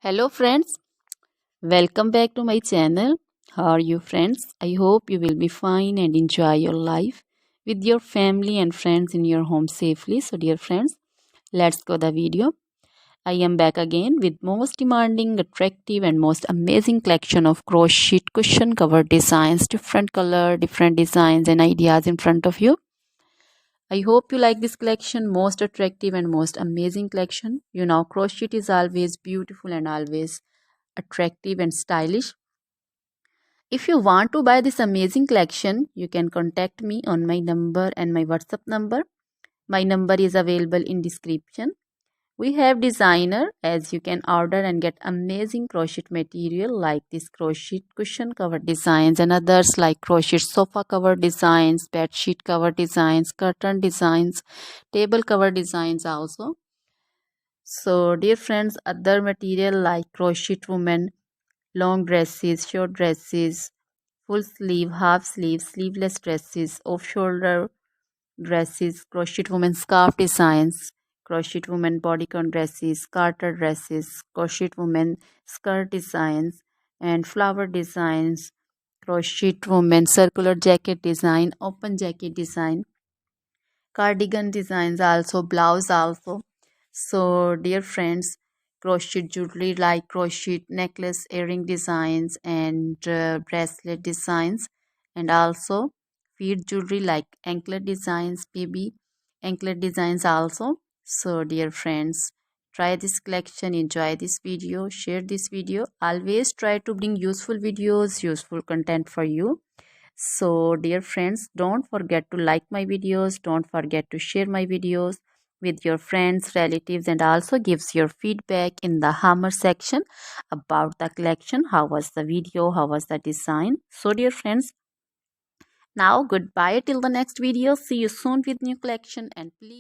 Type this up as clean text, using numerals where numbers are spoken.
Hello friends, welcome back to my channel. How are you friends? I hope you will be fine and enjoy your life with your family and friends in your home safely. So dear friends, let's go the video. I am back again with most demanding, attractive and most amazing collection of crochet cushion cover designs, different color, different designs and ideas in front of you. I hope you like this collection, most attractive and most amazing collection. You know, crochet is always beautiful and always attractive and stylish. If you want to buy this amazing collection, you can contact me on my number and my WhatsApp number. My number is available in description. We have designer as you can order and get amazing crochet material like this crochet cushion cover designs and others like crochet sofa cover designs, bed sheet cover designs, curtain designs, table cover designs also. So dear friends, other material like crochet woman, long dresses, short dresses, full sleeve, half sleeve, sleeveless dresses, off shoulder dresses, crochet woman scarf designs, crochet woman bodycon dresses, garter dresses, crochet woman skirt designs, and flower designs, crochet woman circular jacket design, open jacket design, cardigan designs also, blouse also. So dear friends, crochet jewelry like crochet necklace, earring designs and bracelet designs, and also feet jewelry like anklet designs, baby anklet designs also. So dear friends, try this collection, enjoy this video, share this video. Always try to bring useful videos, useful content for you. So dear friends, don't forget to like my videos, don't forget to share my videos with your friends, relatives, and also gives your feedback in the hammer section about the collection. How was the video, how was the design? So dear friends, now goodbye till the next video. See you soon with new collection, and please